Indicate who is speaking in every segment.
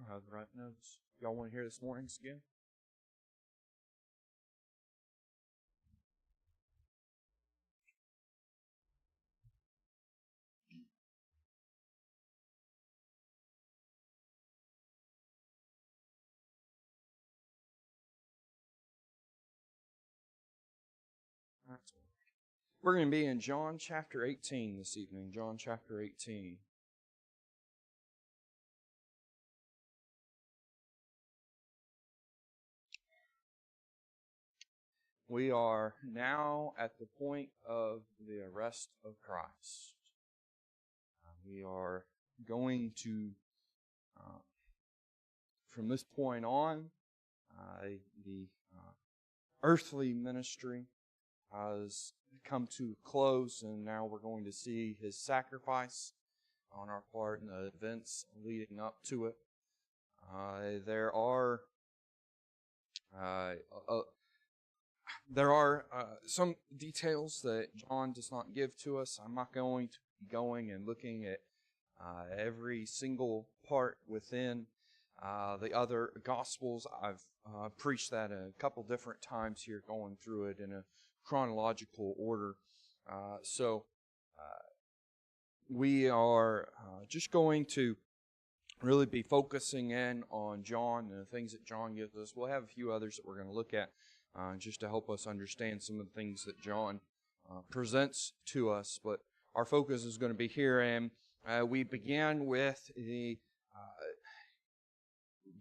Speaker 1: have the right notes. Y'all want to hear this morning's again? We're going to be in John chapter 18 this evening. John chapter 18. We are now at the point of the arrest of Christ. We are going to, from this point on, the earthly ministry has come to a close, and now we're going to see His sacrifice on our part and the events leading up to it. There are some details that John does not give to us. I'm not going to be going and looking at every single part within the other Gospels. I've preached that a couple different times here, going through it in a chronological order. So we are just going to really be focusing in on John and the things that John gives us. We'll have a few others that we're going to look at just to help us understand some of the things that John presents to us. But our focus is going to be here, and we began with the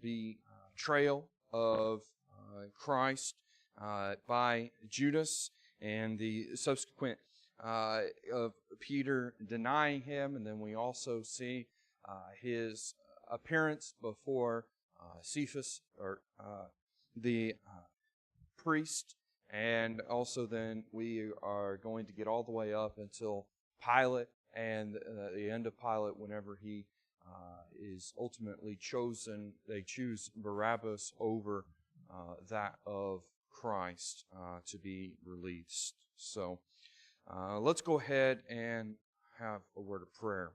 Speaker 1: betrayal of Christ by Judas and the subsequent of Peter denying Him, and then we also see His appearance before Cephas, or the priest, and also then we are going to get all the way up until Pilate, and the end of Pilate, whenever he is ultimately chosen. They choose Barabbas over that of Christ to be released. So let's go ahead and have a word of prayer.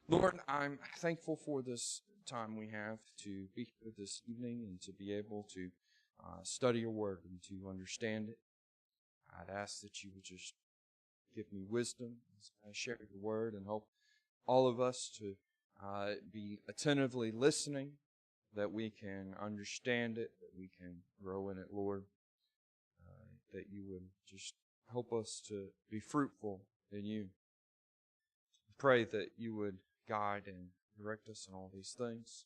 Speaker 1: Lord, I'm thankful for this time we have to be here this evening and to be able to study your word and to understand it. I'd ask that you would just give me wisdom as I share your word, and help all of us to be attentively listening, that we can understand it, that we can grow in it, Lord, that you would just help us to be fruitful in you. Pray that you would guide and direct us in all these things,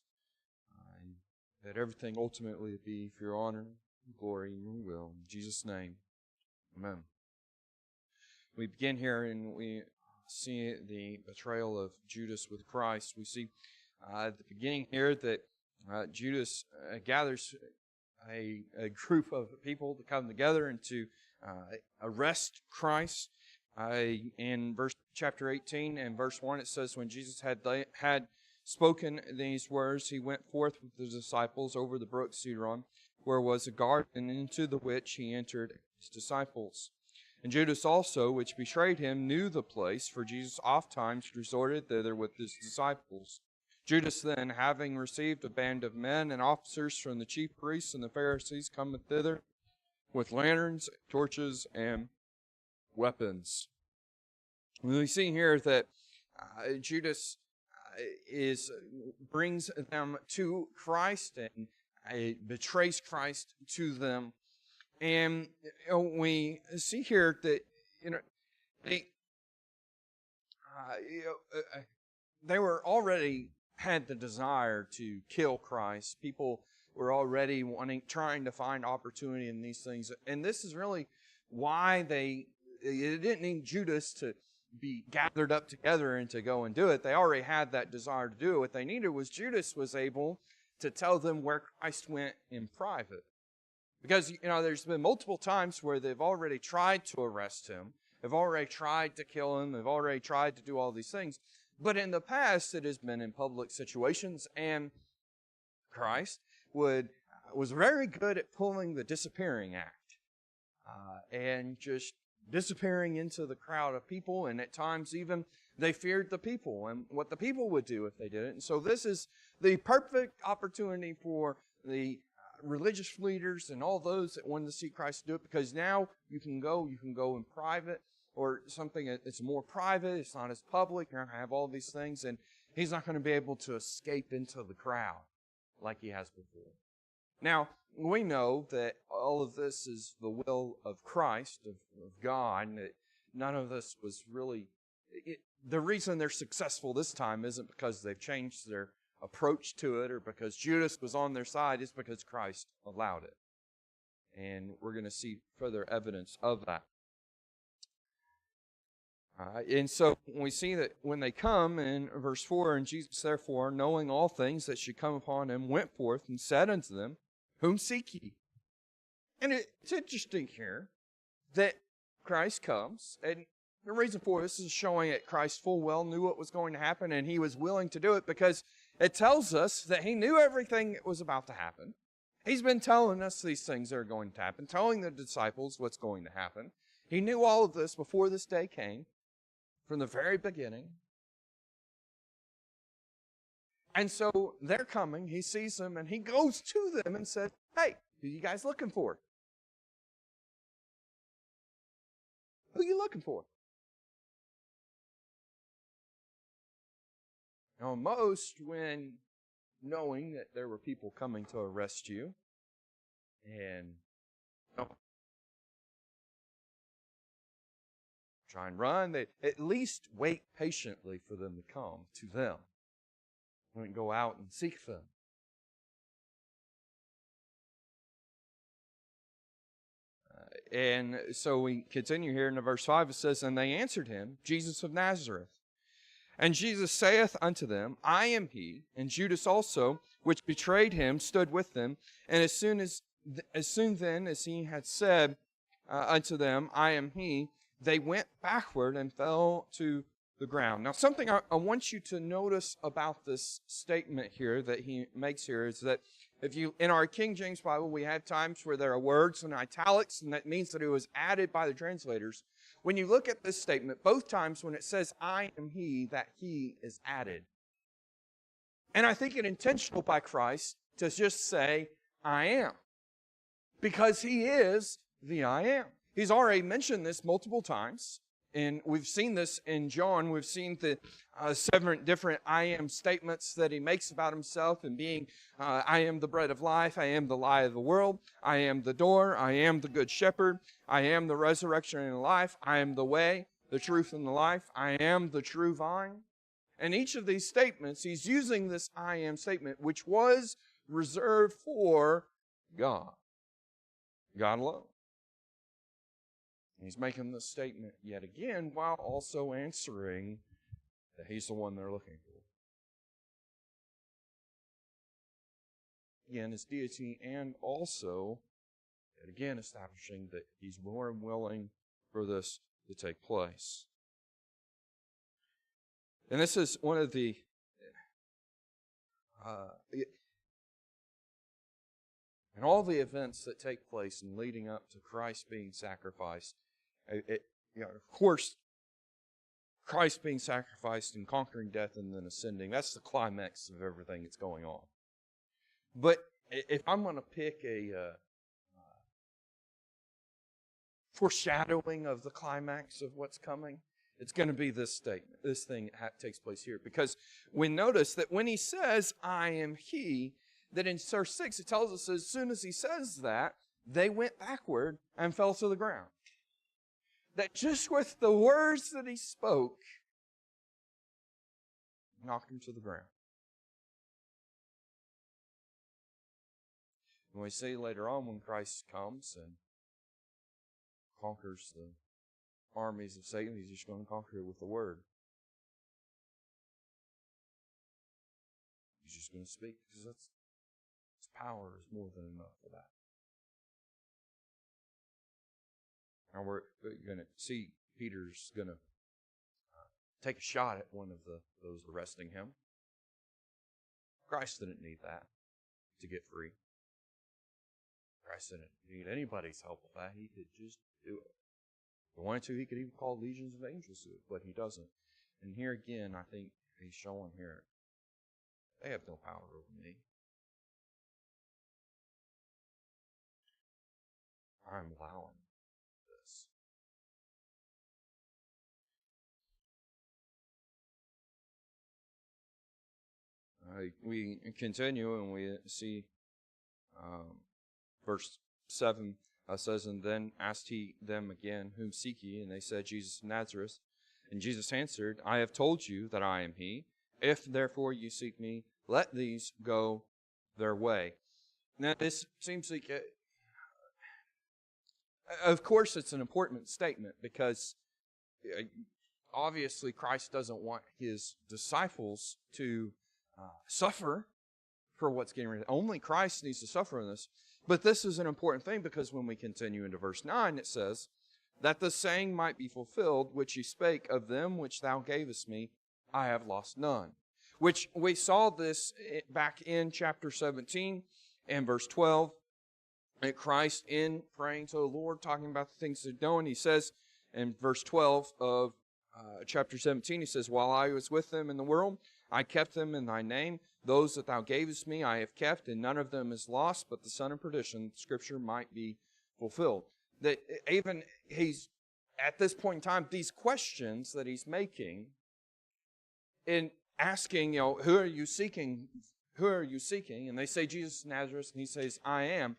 Speaker 1: and that everything ultimately be for your honor, glory, and your will. In Jesus' name, amen. We begin here and we see the betrayal of Judas with Christ. We see at the beginning here that Judas gathers a group of people to come together and to arrest Christ. In chapter 18 and verse 1, it says, when Jesus had spoken these words, he went forth with the disciples over the brook Cedron, where was a garden, into the which he entered his disciples. And Judas also, which betrayed him, knew the place, for Jesus ofttimes resorted thither with his disciples. Judas then, having received a band of men and officers from the chief priests and the Pharisees, cometh thither with lanterns, torches, and weapons. We see here that Judas brings them to Christ and betrays Christ to them. And we see here that they were already had the desire to kill Christ. People were already trying to find opportunity in these things, and this is really why they didn't need Judas to be gathered up together and to go and do it. They already had that desire to do it. What they needed was Judas was able to tell them where Christ went in private. Because, there's been multiple times where they've already tried to arrest him. They've already tried to kill him. They've already tried to do all these things. But in the past, it has been in public situations, and Christ was very good at pulling the disappearing act and just disappearing into the crowd of people, and at times even They feared the people and what the people would do if they did it. And so this is the perfect opportunity for the religious leaders and all those that wanted to see Christ do it, because now you can go in private, or something that's more private. It's not as public. You're not going to have all these things, and he's not going to be able to escape into the crowd like he has before. Now, we know that all of this is the will of Christ, of God, and that none of this was really... the reason they're successful this time isn't because they've changed their approach to it or because Judas was on their side. It's because Christ allowed it. And we're going to see further evidence of that. And so we see that when they come in verse 4, and Jesus therefore, knowing all things that should come upon him, went forth and said unto them, Whom seek ye? And it's interesting here that Christ comes, and the reason for this is showing that Christ full well knew what was going to happen, and he was willing to do it because it tells us that he knew everything that was about to happen. He's been telling us these things that are going to happen, telling the disciples what's going to happen. He knew all of this before this day came, from the very beginning. And so they're coming, he sees them, and he goes to them and says, Hey, who are you guys looking for? Who are you looking for? Now, most, when knowing that there were people coming to arrest you, and try and run, they at least wait patiently for them to come to them. They don't go out and seek them. And so we continue here in verse 5. It says, And they answered him, Jesus of Nazareth. And Jesus saith unto them, I am he. And Judas also, which betrayed him, stood with them. And as soon then as he had said unto them, I am he, they went backward and fell to the ground. Now, something I want you to notice about this statement here that he makes here is that if you, in our King James Bible, we have times where there are words in italics, and that means that it was added by the translators. When you look at this statement, both times when it says, I am he, that he is added. And I think it intentional by Christ to just say, I am. Because he is the I am. He's already mentioned this multiple times. And we've seen this in John. We've seen the 7 different I am statements that he makes about himself, and being, I am the bread of life, I am the light of the world, I am the door, I am the good shepherd, I am the resurrection and the life, I am the way, the truth, and the life, I am the true vine. And each of these statements, he's using this I am statement, which was reserved for God. God alone. He's making this statement yet again while also answering that he's the one they're looking for. Again, his deity, and also, yet again, establishing that he's more than willing for this to take place. And this is one of the and all the events that take place in leading up to Christ being sacrificed. Of course, Christ being sacrificed and conquering death and then ascending, that's the climax of everything that's going on. But if I'm going to pick a foreshadowing of the climax of what's coming, it's going to be this statement. This thing takes place here. Because we notice that when he says, I am he, that in verse 6 it tells us as soon as he says that, they went backward and fell to the ground. That just with the words that he spoke, knocked him to the ground. And we see later on when Christ comes and conquers the armies of Satan, he's just going to conquer it with the word. He's just going to speak, because his power is more than enough for that. Now we're going to see Peter's going to take a shot at one of those arresting him. Christ didn't need that to get free. Christ didn't need anybody's help with that. He could just do it. If he wanted to, he could even call legions of angels to it, but he doesn't. And here again, I think he's showing here, they have no power over me. I'm allowing this. We continue and we see verse 7 says, And then asked he them again, Whom seek ye? And they said, Jesus of Nazareth. And Jesus answered, I have told you that I am he. If therefore you seek me, let these go their way. Now this seems like, of course it's an important statement, because obviously Christ doesn't want his disciples to suffer for what's getting ready. Only Christ needs to suffer in this. But this is an important thing, because when we continue into verse 9, it says, That the saying might be fulfilled, which he spake, Of them which thou gavest me, I have lost none. Which we saw this back in chapter 17 and verse 12. And Christ, in praying to the Lord, talking about the things they're doing, he says in verse 12 of chapter 17, he says, While I was with them in the world, I kept them in thy name. Those that thou gavest me I have kept, and none of them is lost, but the son of perdition, Scripture might be fulfilled. That even he's, at this point in time, these questions that he's making in asking, who are you seeking? Who are you seeking? And they say, Jesus of Nazareth, and he says, I am.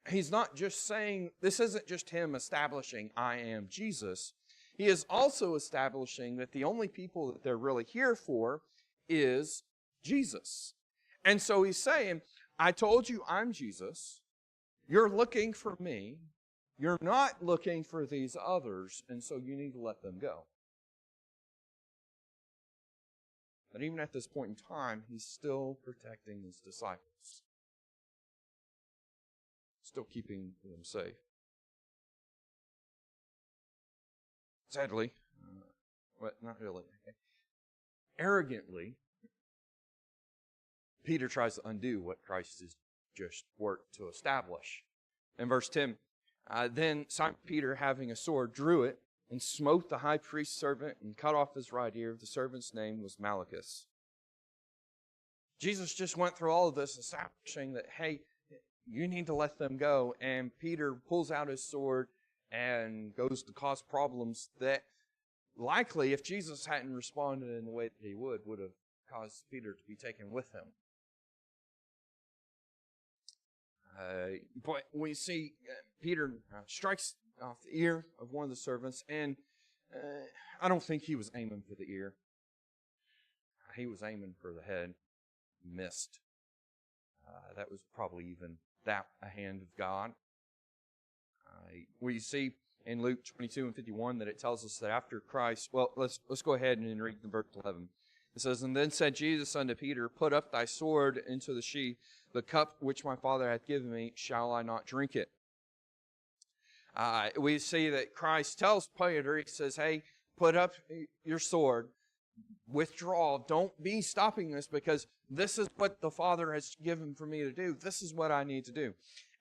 Speaker 1: He's not just saying, this isn't just him establishing, I am Jesus. He is also establishing that the only people that they're really here for is Jesus. And so he's saying, I told you I'm Jesus. You're looking for me. You're not looking for these others, and so you need to let them go. But even at this point in time, he's still protecting his disciples. Still keeping them safe. Sadly, not really. Arrogantly, Peter tries to undo what Christ has just worked to establish. In verse 10, Then Simon Peter, having a sword, drew it and smote the high priest's servant and cut off his right ear. The servant's name was Malchus. Jesus just went through all of this, establishing that, hey, you need to let them go. And Peter pulls out his sword and goes to cause problems that likely, if Jesus hadn't responded in the way that he would have caused Peter to be taken with him. But we see Peter strikes off the ear of one of the servants, and I don't think he was aiming for the ear. He was aiming for the head. Missed. That was probably even that a hand of God. We see in Luke 22 and 51 that it tells us that after Christ, well, let's go ahead and read the verse 11. It says, And then said Jesus unto Peter, Put up thy sword into the sheath. The cup which my Father hath given me, shall I not drink it? We see that Christ tells Peter, he says, hey, put up your sword. Withdraw. Don't be stopping this, because this is what the Father has given for me to do. This is what I need to do.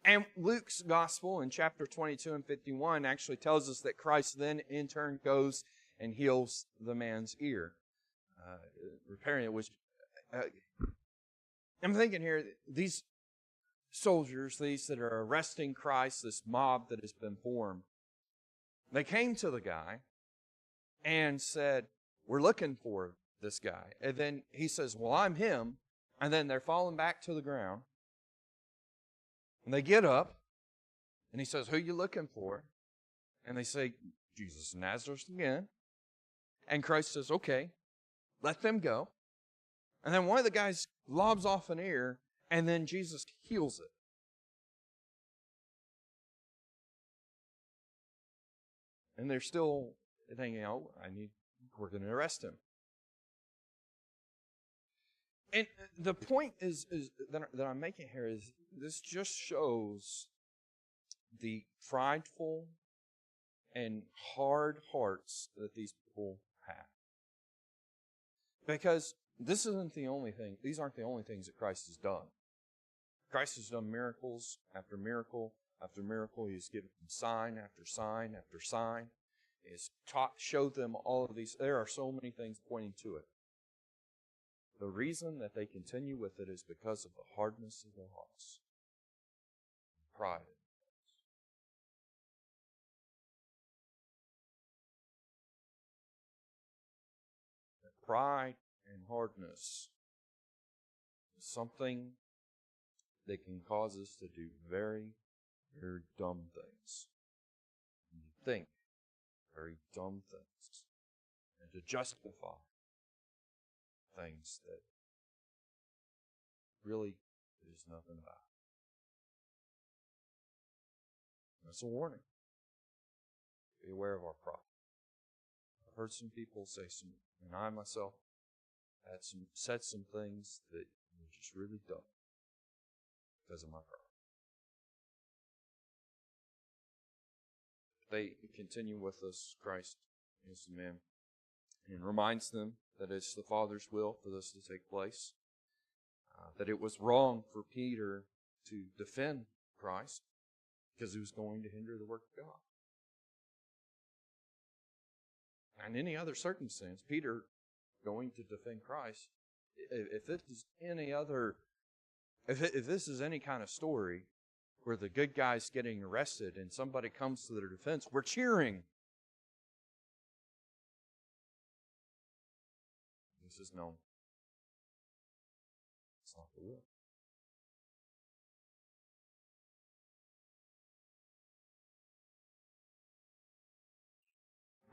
Speaker 1: And Luke's gospel in chapter 22 and 51 actually tells us that Christ then in turn goes and heals the man's ear, repairing it. Which I'm thinking here, these soldiers, these that are arresting Christ, this mob that has been formed, they came to the guy and said, we're looking for this guy. And then he says, well, I'm him. And then they're falling back to the ground. And they get up, and he says, who are you looking for? And they say, Jesus of Nazareth again. And Christ says, okay, let them go. And then one of the guys lobs off an ear, and then Jesus heals it. And they're still thinking, oh, we're going to arrest him. And the point is that I'm making here is this just shows the prideful and hard hearts that these people have. Because this isn't the only thing. These aren't the only things that Christ has done. Christ has done miracles after miracle after miracle. He's given sign after sign after sign. is taught, showed them all of these. There are so many things pointing to it. The reason that they continue with it is because of the hardness of their hearts. Pride. Pride and hardness is something that can cause us to do very, very dumb things. And to think very dumb things. And to justify things that really there's nothing about. That's a warning. Be aware of our pride. I've heard some people say some, and I myself said some things that were just really dumb because of my pride. They continue with us, Christ is the man, and reminds them that it's the Father's will for this to take place, that it was wrong for Peter to defend Christ because he was going to hinder the work of God. In any other circumstance, Peter going to defend Christ, if this is any kind of story where the good guy's getting arrested and somebody comes to their defense, we're cheering. This is known. It's not the will.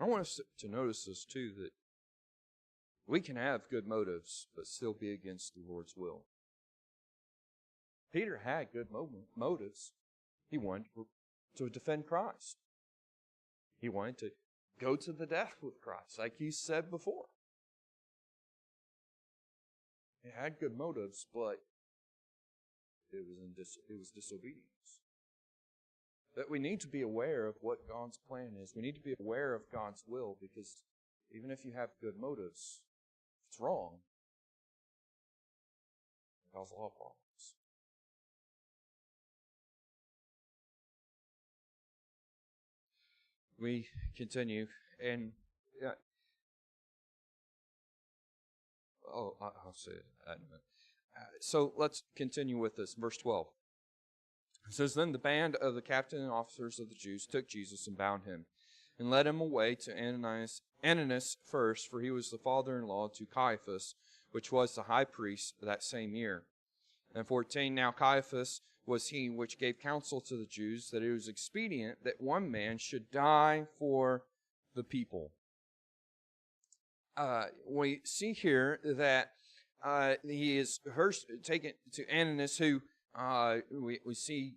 Speaker 1: I want us to notice this too, that we can have good motives but still be against the Lord's will. Peter had good motives. He wanted to defend Christ. He wanted to go to the death with Christ, like he said before. He had good motives, but it was disobedience. That we need to be aware of what God's plan is. We need to be aware of God's will, because even if you have good motives, if it's wrong, it causes a lot of problems. We continue, and I'll say that in a minute. So let's continue with this. Verse 12. It says, Then the band of the captain and officers of the Jews took Jesus and bound him, and led him away to Ananus first, for he was the father-in-law to Caiaphas, which was the high priest that same year. And 14, Now Caiaphas was he which gave counsel to the Jews that it was expedient that one man should die for the people. We see here that he is first taken to Ananus, who we see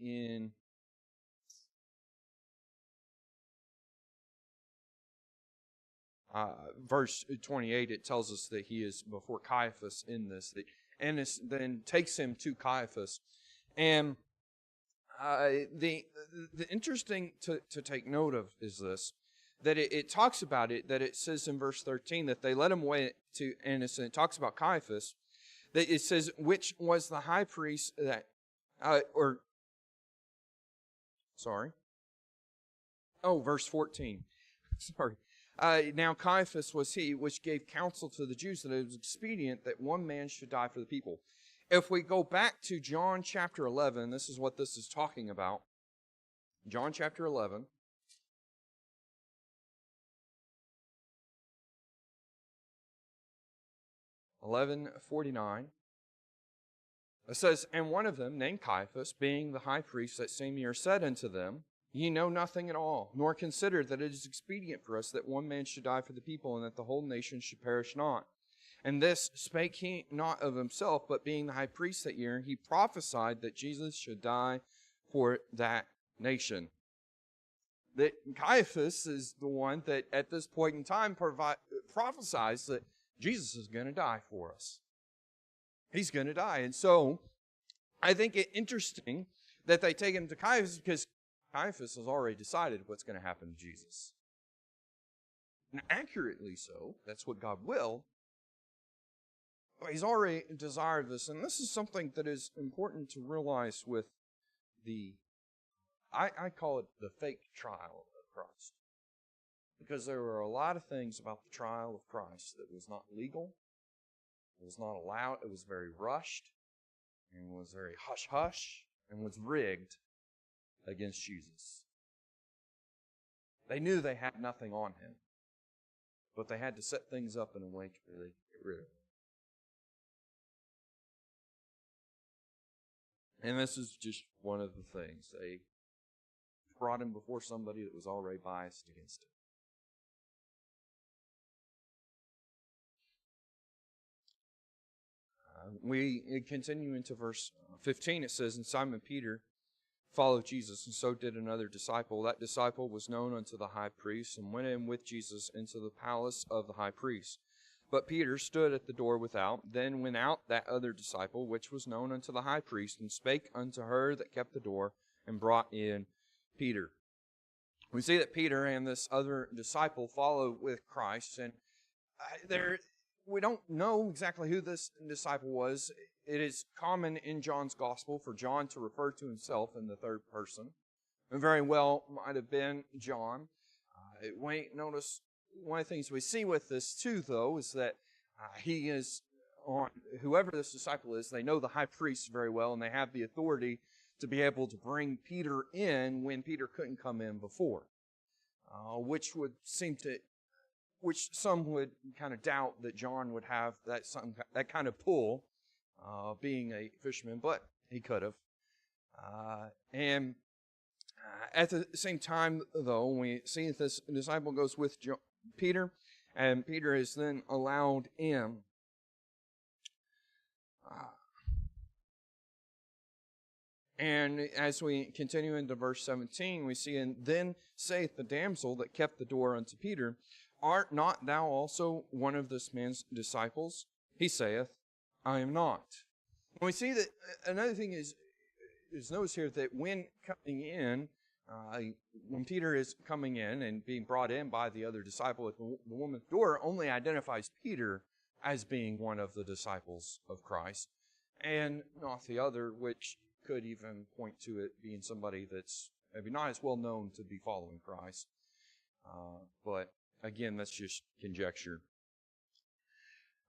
Speaker 1: in verse 28, it tells us that he is before Caiaphas in this. That Annas then takes him to Caiaphas. And the interesting to take note of is this, that it talks about it, that it says in verse 13 that they led him away to Annas, and it talks about Caiaphas, that it says, which was the high priest that, verse 14. Sorry. Now Caiaphas was he which gave counsel to the Jews that it was expedient that one man should die for the people. If we go back to John chapter 11, this is what this is talking about. John chapter 11. (11:49). It says, And one of them, named Caiaphas, being the high priest that same year, said unto them, Ye know nothing at all, nor consider that it is expedient for us that one man should die for the people, and that the whole nation should perish not. And this spake he not of himself, but being the high priest that year, he prophesied that Jesus should die for that nation. That Caiaphas is the one that at this point in time prophesies that Jesus is going to die for us. He's going to die. And so I think it interesting that they take him to Caiaphas, because Caiaphas has already decided what's going to happen to Jesus. And accurately so. That's what God will. But he's already desired this. And this is something that is important to realize with I call it the fake trial of Christ. because there were a lot of things about the trial of Christ that was not legal, it was not allowed, it was very rushed, and was very hush-hush, and was rigged against Jesus. They knew they had nothing on him, but they had to set things up in a way to really get rid of him. And this is just one of the things. They brought him before somebody that was already biased against him. We continue into verse 15. It says, "And Simon Peter followed Jesus, and so did another disciple. That disciple was known unto the high priest, and went in with Jesus into the palace of the high priest. But Peter stood at the door without. Then went out that other disciple, which was known unto the high priest, and spake unto her that kept the door, and brought in Peter." We see that Peter and this other disciple follow with Christ, and we don't know exactly who this disciple was. It is common in John's gospel for John to refer to himself in the third person. It very well might have been John. Notice one of the things we see with this too, though, is that he is on, whoever this disciple is, they know the high priest very well, and they have the authority to be able to bring Peter in when Peter couldn't come in before, which some would kind of doubt that John would have that kind of pull, being a fisherman, but he could have. And at the same time, though, we see that this disciple goes with Peter, and Peter is then allowed in. And as we continue into verse 17, we see, "And then saith the damsel that kept the door unto Peter, Art not thou also one of this man's disciples? He saith, I am not." And we see that another thing is notice here that when coming in, when Peter is coming in and being brought in by the other disciple at the woman's door, only identifies Peter as being one of the disciples of Christ, and not the other, which could even point to it being somebody that's maybe not as well known to be following Christ. But again, that's just conjecture.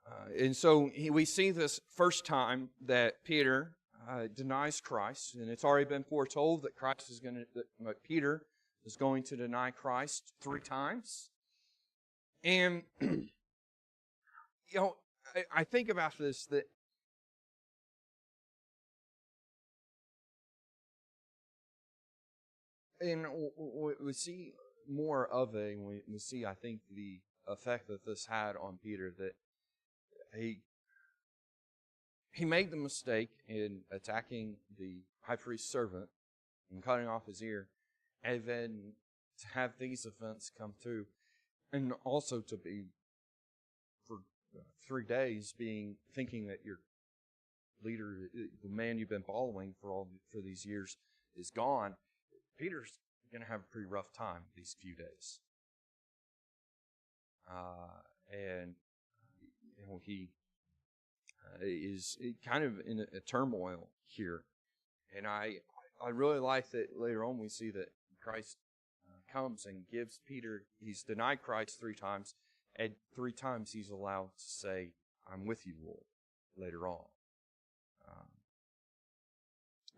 Speaker 1: And so we see this first time that Peter denies Christ, and it's already been foretold that Peter is going to deny Christ 3 times. And I think about this, that and we see more of it, and we see, I think, the effect that this had on Peter, that he made the mistake in attacking the high priest's servant and cutting off his ear, and then to have these events come through, and also to be for 3 days thinking that your leader, the man you've been following for these years, is gone. Peter's going to have a pretty rough time these few days. And he is kind of in a turmoil here. And I really like that later on we see that Christ comes and gives Peter, he's denied Christ 3 times, and 3 times he's allowed to say, I'm with you, Lord, later on.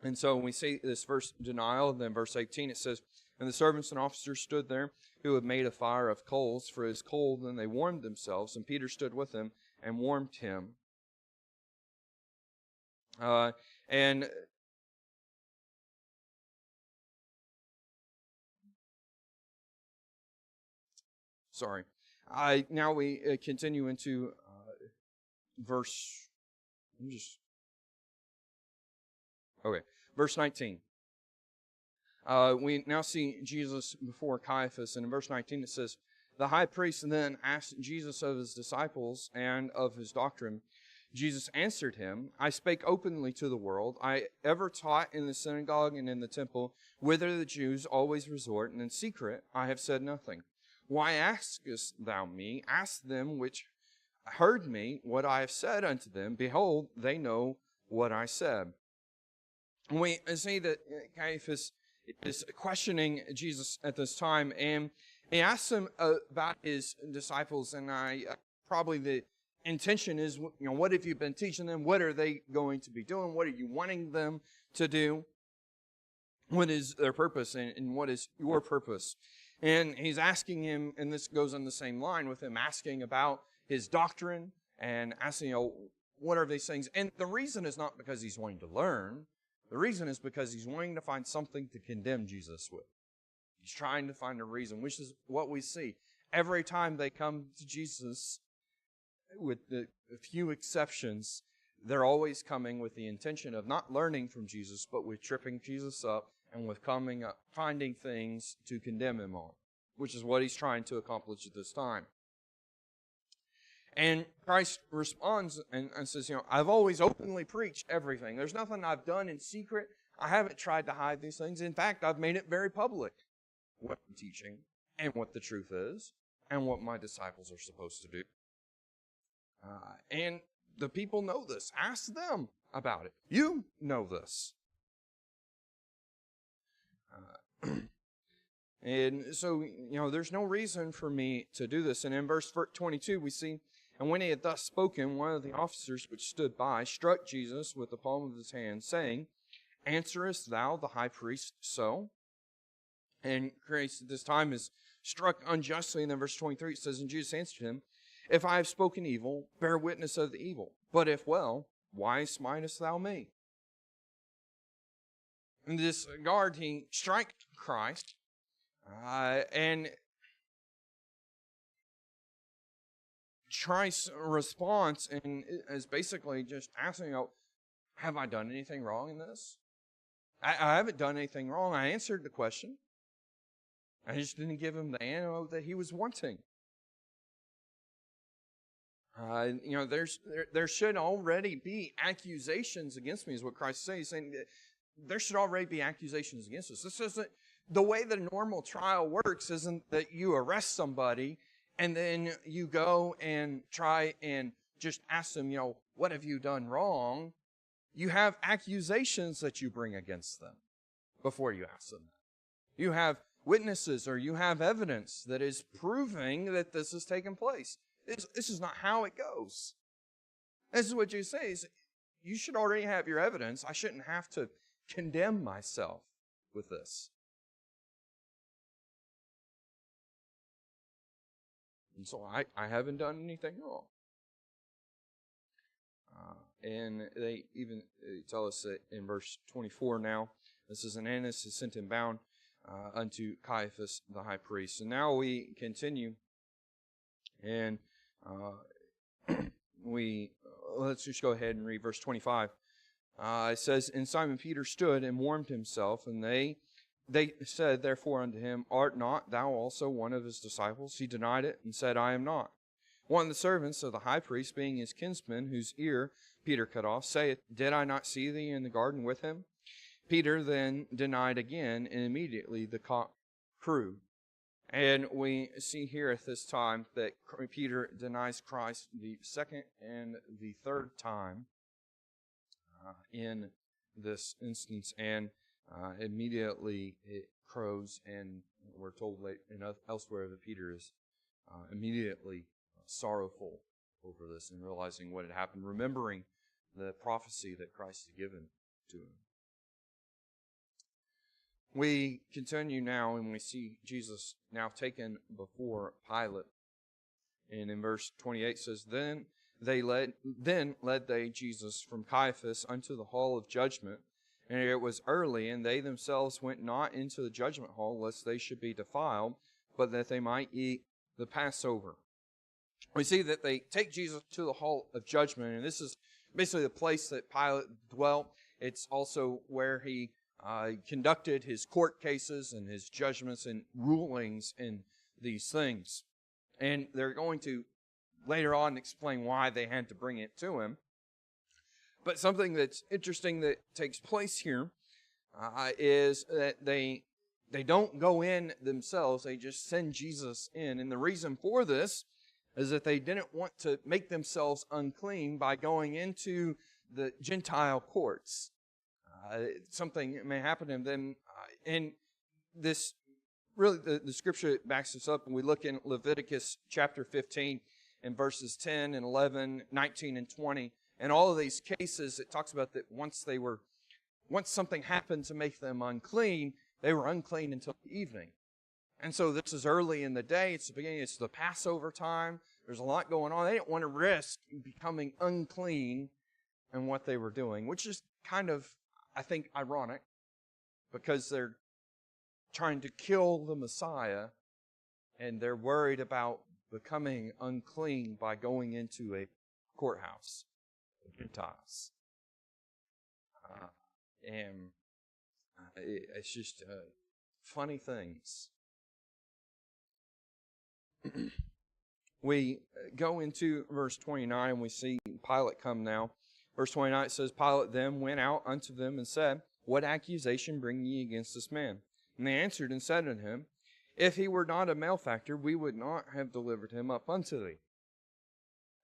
Speaker 1: And so we see this first denial, and then verse 18 it says, "And the servants and officers stood there, who had made a fire of coals, for it is cold, and they warmed themselves. And Peter stood with them and warmed him." Now we continue into verse 19. We now see Jesus before Caiaphas, and in verse 19 it says, "The high priest then asked Jesus of his disciples and of his doctrine. Jesus answered him, I spake openly to the world. I ever taught in the synagogue and in the temple, whither the Jews always resort, and in secret I have said nothing. Why askest thou me? Ask them which heard me what I have said unto them. Behold, they know what I said." And we see that Caiaphas is questioning Jesus at this time, and He asks him about his disciples, and probably the intention is, what have you been teaching them? What are they going to be doing? What are you wanting them to do? What is their purpose, and what is your purpose? And he's asking him, and this goes on the same line with him asking about his doctrine and asking, what are these things? And the reason is not because he's wanting to learn. The reason is because he's wanting to find something to condemn Jesus with. He's trying to find a reason, which is what we see. Every time they come to Jesus, with a few exceptions, they're always coming with the intention of not learning from Jesus, but with tripping Jesus up and with coming up, finding things to condemn him on, which is what he's trying to accomplish at this time. And Christ responds and says, I've always openly preached everything. There's nothing I've done in secret. I haven't tried to hide these things. In fact, I've made it very public what I'm teaching and what the truth is and what my disciples are supposed to do. And the people know this. Ask them about it. You know this. And so, there's no reason for me to do this. And in verse 22, we see, and when he had thus spoken, one of the officers which stood by struck Jesus with the palm of his hand, saying, Answerest thou the high priest so? And Christ at this time is struck unjustly. And then verse 23, it says, And Jesus answered him, If I have spoken evil, bear witness of the evil. But if well, why smitest thou me? And this guard, he strikes Christ, and Christ's response is basically just asking, have I done anything wrong in this? I haven't done anything wrong. I answered the question. I just didn't give him the ammo that he was wanting. There should already be accusations against me, is what Christ says. He's saying that there should already be accusations against us. This isn't the way that a normal trial works. Isn't that you arrest somebody and then you go and try and just ask them, what have you done wrong? You have accusations that you bring against them before you ask them that. You have witnesses or you have evidence that is proving that this has taken place. This is not how it goes. This is what Jesus says. You should already have your evidence. I shouldn't have to condemn myself with this. And so I haven't done anything wrong. And they even tell us that in verse 24 now, this is, Annas has sent him bound unto Caiaphas the high priest. And now we continue, and let's just go ahead and read verse 25. It says, And Simon Peter stood and warmed himself, and they said therefore unto him, Art not thou also one of his disciples? He denied it, and said, I am not. One of the servants of the high priest, being his kinsman, whose ear Peter cut off, saith, Did I not see thee in the garden with him? Peter then denied again, and immediately the cock crew. And we see here at this time that Peter denies Christ the second and the third time in this instance, and immediately it crows, and we're told elsewhere that Peter is immediately sorrowful over this and realizing what had happened, remembering the prophecy that Christ had given to him. We continue now, and we see Jesus now taken before Pilate. And in verse 28 says, Then led they Jesus from Caiaphas unto the hall of judgment. And it was early, and they themselves went not into the judgment hall, lest they should be defiled, but that they might eat the Passover. We see that they take Jesus to the hall of judgment, and this is basically the place that Pilate dwelt. It's also where he conducted his court cases and his judgments and rulings in these things. And they're going to later on explain why they had to bring it to him. But something that's interesting that takes place here is that they don't go in themselves. They just send Jesus in. And the reason for this is that they didn't want to make themselves unclean by going into the Gentile courts. Something may happen to them. And this really, the scripture backs this up, and we look in Leviticus chapter 15 and verses 10 and 11, 19 and 20. And all of these cases, it talks about that once something happened to make them unclean, they were unclean until the evening. And so this is early in the day. It's the beginning. It's the Passover time. There's a lot going on. They didn't want to risk becoming unclean in what they were doing, which is kind of, I think, ironic, because they're trying to kill the Messiah, and they're worried about becoming unclean by going into a courthouse of Gentiles. It's just funny things. We go into verse 29, we see Pilate come now. Verse 29 says, Pilate then went out unto them and said, What accusation bring ye against this man? And they answered and said unto him, If he were not a malefactor, we would not have delivered him up unto thee.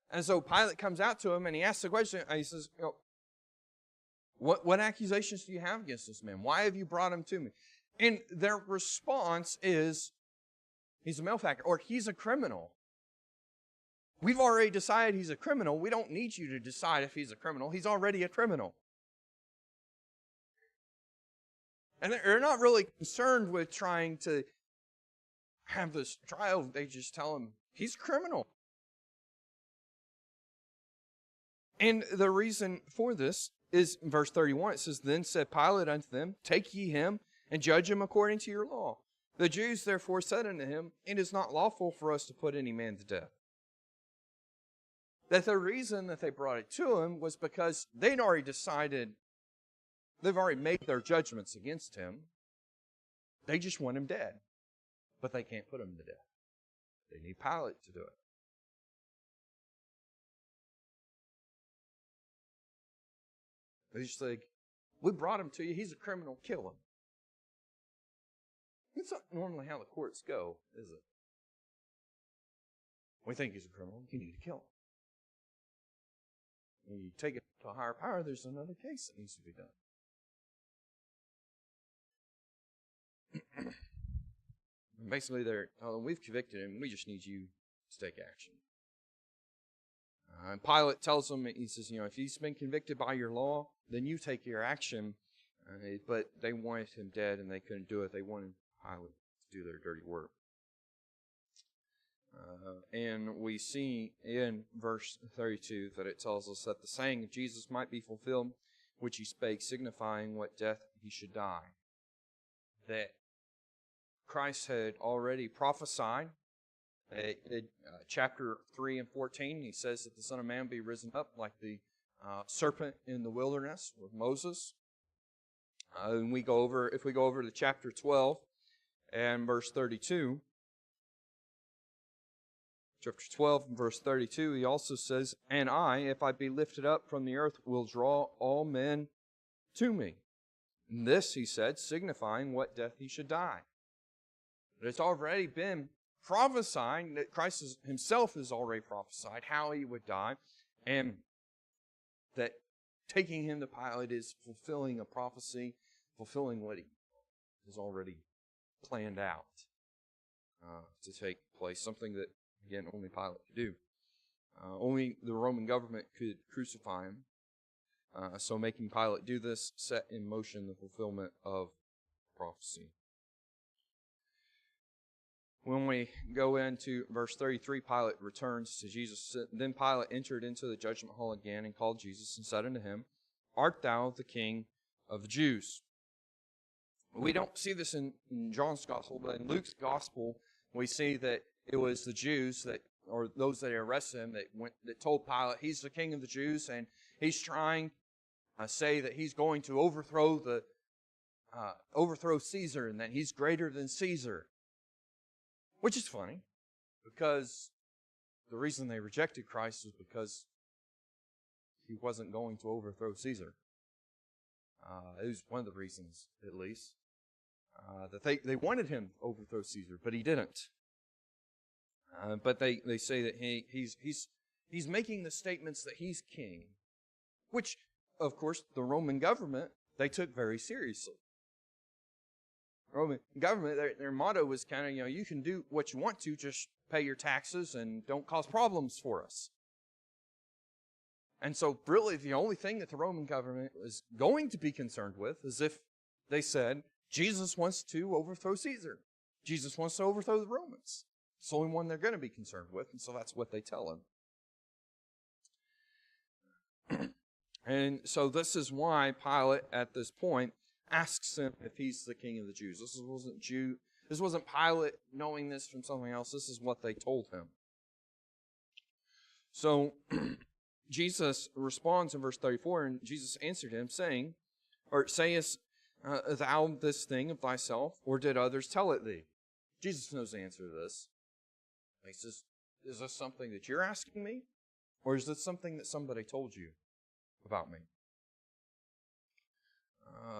Speaker 1: And so Pilate comes out to him and he asks the question, he says, What accusations do you have against this man? Why have you brought him to me? And their response is, he's a malefactor, or he's a criminal. We've already decided he's a criminal. We don't need you to decide if he's a criminal. He's already a criminal. And they're not really concerned with trying to have this trial. They just tell him he's a criminal. And the reason for this is in verse 31. It says, Then said Pilate unto them, Take ye him, and judge him according to your law. The Jews therefore said unto him, It is not lawful for us to put any man to death. That the reason that they brought it to him was because they'd already decided, they've already made their judgments against him. They just want him dead. But they can't put him to death. They need Pilate to do it. They just like, we brought him to you. He's a criminal. Kill him. It's not normally how the courts go, is it? We think he's a criminal. You need to kill him. When you take it to a higher power, there's another case that needs to be done. Basically, we've convicted him. We just need you to take action. And Pilate tells them, he says, if he's been convicted by your law, then you take your action. But they wanted him dead, and they couldn't do it. They wanted Pilate to do their dirty work. And we see in verse 32 that it tells us that the saying of Jesus might be fulfilled, which he spake, signifying what death he should die. That Christ had already prophesied. Chapter 3 and 14, he says that the Son of Man be risen up like the serpent in the wilderness with Moses. And if we go over to chapter 12 and verse 32, chapter 12 and verse 32, he also says, And I, if I be lifted up from the earth, will draw all men to me. And this, he said, signifying what death he should die. But it's already been prophesying that Christ himself has already prophesied how he would die, and that taking him to Pilate is fulfilling a prophecy, fulfilling what he has already planned out to take place, something that, again, only Pilate could do. Only the Roman government could crucify him. So making Pilate do this set in motion the fulfillment of prophecy. When we go into verse 33, Pilate returns to Jesus. Then Pilate entered into the judgment hall again and called Jesus and said unto him, Art thou the King of the Jews? We don't see this in John's gospel, but in Luke's gospel, we see that it was the Jews or those that arrested him that told Pilate he's the King of the Jews, and he's trying to say that he's going to overthrow Caesar, and that he's greater than Caesar. Which is funny, because the reason they rejected Christ was because he wasn't going to overthrow Caesar. It was one of the reasons, at least, that they wanted him to overthrow Caesar, but he didn't. But they say that he's making the statements that he's king, which, of course, the Roman government, they took very seriously. Roman government, their motto was kind of, you can do what you want to, just pay your taxes and don't cause problems for us. And so really the only thing that the Roman government was going to be concerned with is if they said, Jesus wants to overthrow Caesar. Jesus wants to overthrow the Romans. It's the only one they're going to be concerned with, and so that's what they tell him. And so this is why Pilate, at this point, asks him if he's the king of the Jews. This wasn't Pilate knowing this from something else. This is what they told him. So Jesus responds in verse 34, and Jesus answered him, saying, or sayest thou this thing of thyself, or did others tell it thee? Jesus knows the answer to this. He says, is this something that you're asking me? Or is this something that somebody told you about me?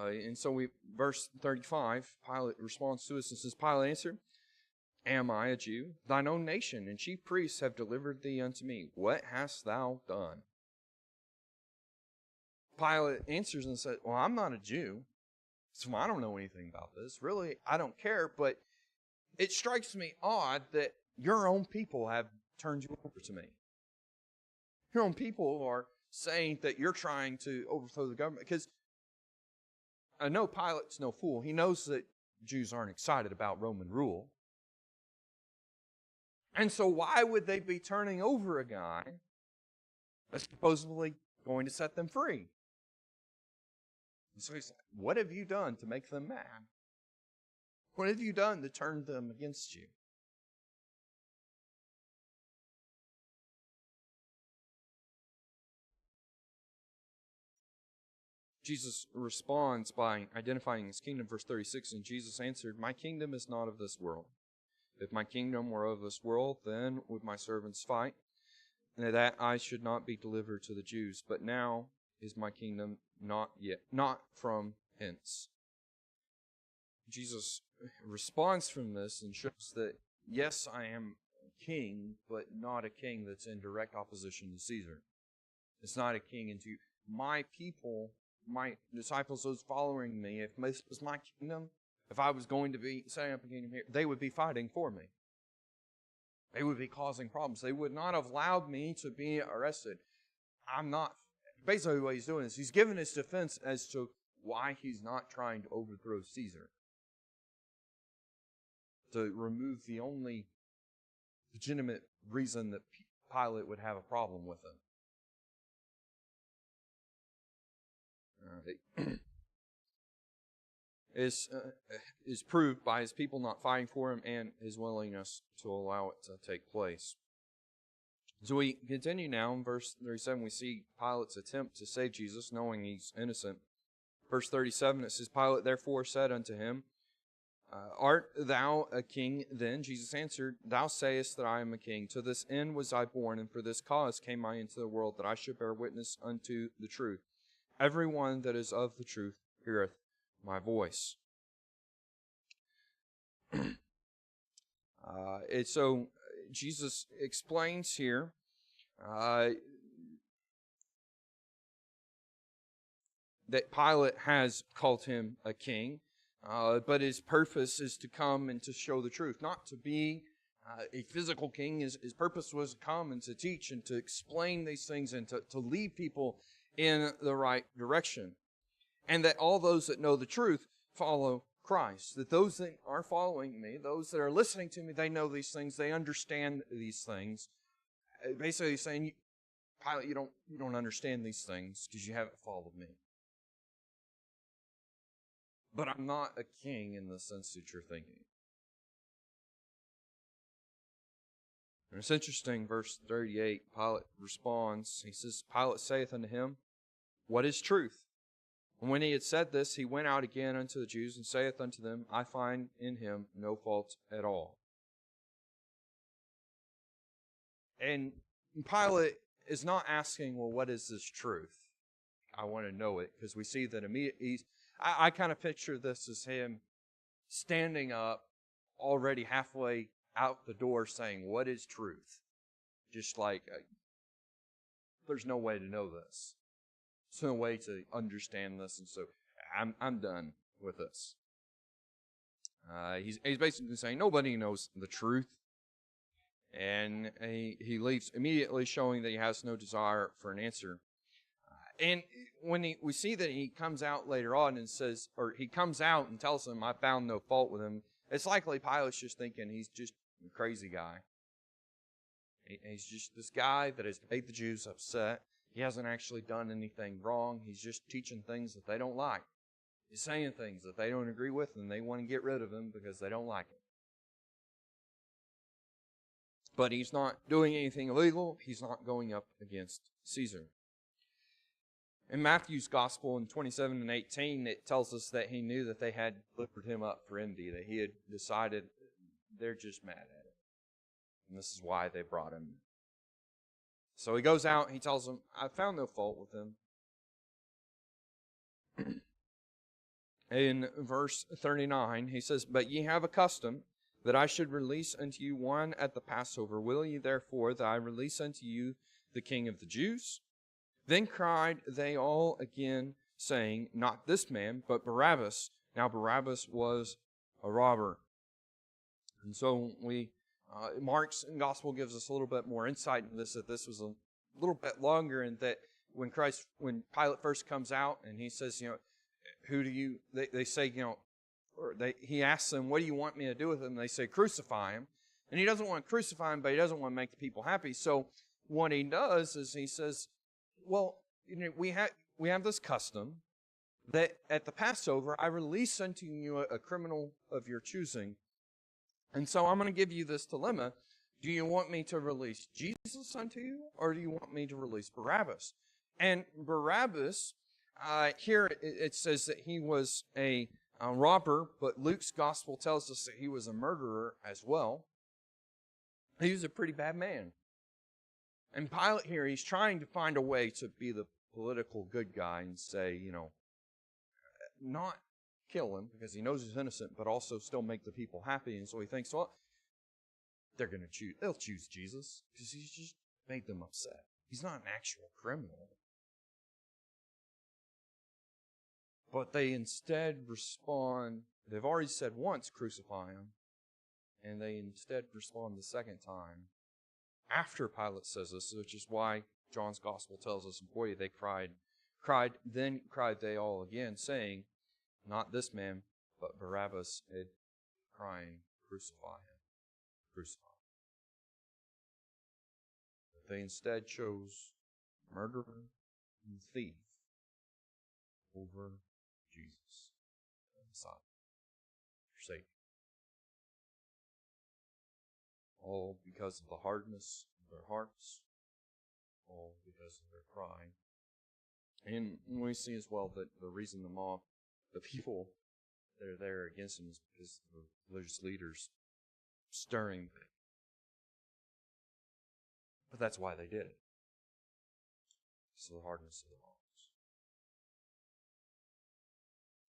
Speaker 1: And so verse 35, Pilate responds to us and says, Pilate answered, am I a Jew? Thine own nation and chief priests have delivered thee unto me. What hast thou done? Pilate answers and says, well, I'm not a Jew, so I don't know anything about this. Really, I don't care, but it strikes me odd that your own people have turned you over to me. Your own people are saying that you're trying to overthrow the government, because I know Pilate's no fool. He knows that Jews aren't excited about Roman rule. And so why would they be turning over a guy that's supposedly going to set them free? And so he's like, what have you done to make them mad? What have you done to turn them against you? Jesus responds by identifying his kingdom, verse 36, and Jesus answered, my kingdom is not of this world. If my kingdom were of this world, then would my servants fight, and that I should not be delivered to the Jews. But now is my kingdom not from hence. Jesus responds from this and shows that, yes, I am a king, but not a king that's in direct opposition to Caesar. It's not a king into my people, my disciples, those following me. If this was my kingdom, if I was going to be setting up a kingdom here, they would be fighting for me. They would be causing problems. They would not have allowed me to be arrested. I'm not. Basically what he's doing is he's giving his defense as to why he's not trying to overthrow Caesar. To remove the only legitimate reason that Pilate would have a problem with him. Is proved by his people not fighting for him and his willingness to allow it to take place. So we continue now in verse 37. We see Pilate's attempt to save Jesus, knowing he's innocent. Verse 37, it says, Pilate therefore said unto him, art thou a king then? Jesus answered, thou sayest that I am a king. To this end was I born, and for this cause came I into the world, that I should bear witness unto the truth. Everyone that is of the truth heareth my voice. So Jesus explains here that Pilate has called him a king, but his purpose is to come and to show the truth, not to be a physical king. His purpose was to come and to teach and to explain these things and to lead people in the right direction. And that all those that know the truth follow Christ. That those that are following me, those that are listening to me, they know these things, they understand these things. Basically saying, Pilate, you don't understand these things because you haven't followed me. But I'm not a king in the sense that you're thinking. And it's interesting, verse 38, Pilate responds. He says, Pilate saith unto him, what is truth? And when he had said this, he went out again unto the Jews and saith unto them, I find in him no fault at all. And Pilate is not asking, well, what is this truth? I want to know it, because we see that immediately, I kind of picture this as him standing up already halfway out the door saying, what is truth? Just like, there's no way to know this. There's no way to understand this, and so I'm done with this. He's basically saying nobody knows the truth. And he leaves immediately, showing that he has no desire for an answer. And when we see that he comes out later on and says, or he comes out and tells them, I found no fault with him, it's likely Pilate's just thinking he's just a crazy guy. He's just this guy that has made the Jews upset. He hasn't actually done anything wrong. He's just teaching things that they don't like. He's saying things that they don't agree with, and they want to get rid of him because they don't like him. But he's not doing anything illegal. He's not going up against Caesar. In Matthew's Gospel in 27 and 18, it tells us that he knew that they had delivered him up for envy, that he had decided they're just mad at him. And this is why they brought him. So he goes out and he tells them, I found no fault with him. In verse 39, he says, But ye have a custom that I should release unto you one at the Passover. Will ye therefore that I release unto you the King of the Jews? Then cried they all again, saying, Not this man, but Barabbas. Now Barabbas was a robber. And so Mark's Gospel gives us a little bit more insight into this, that this was a little bit longer, and that when Pilate first comes out and he says, who do you, they say, he asks them, what do you want me to do with him? They say, crucify him. And he doesn't want to crucify him, but he doesn't want to make the people happy. So what he does is he says, well, we have this custom that at the Passover, I release unto you a criminal of your choosing. And so I'm going to give you this dilemma. Do you want me to release Jesus unto you, or do you want me to release Barabbas? And Barabbas, here it says that he was a robber, but Luke's Gospel tells us that he was a murderer as well. He was a pretty bad man. And Pilate here, he's trying to find a way to be the political good guy and say, not kill him because he knows he's innocent, but also still make the people happy. And so he thinks, well, they'll choose Jesus because he's just made them upset. He's not an actual criminal. But they instead respond, they've already said once, crucify him, and they instead respond the second time after Pilate says this, which is why John's Gospel tells us in 40, they cried, then cried they all again, saying, Not this man, but Barabbas, crying, crucify him, crucify him. But they instead chose murderer and thief over Jesus, the Messiah, your Savior. All because of the hardness of their hearts, all because of their pride. And we see as well that the reason the people that are there against him is because the religious leaders stirring. But that's why they did it. It's the hardness of their hearts.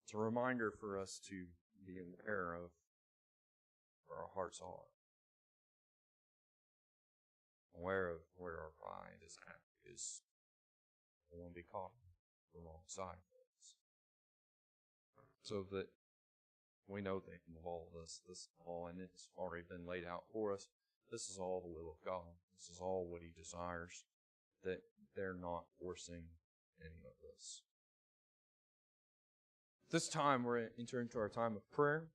Speaker 1: It's a reminder for us to be aware of where our hearts are. Aware of where our pride is at, because we won't be caught on the wrong side of things. So that we know that in all of this all, and it's already been laid out for us, this is all the will of God. This is all what He desires, that they're not forcing any of this. This time we're entering into our time of prayer.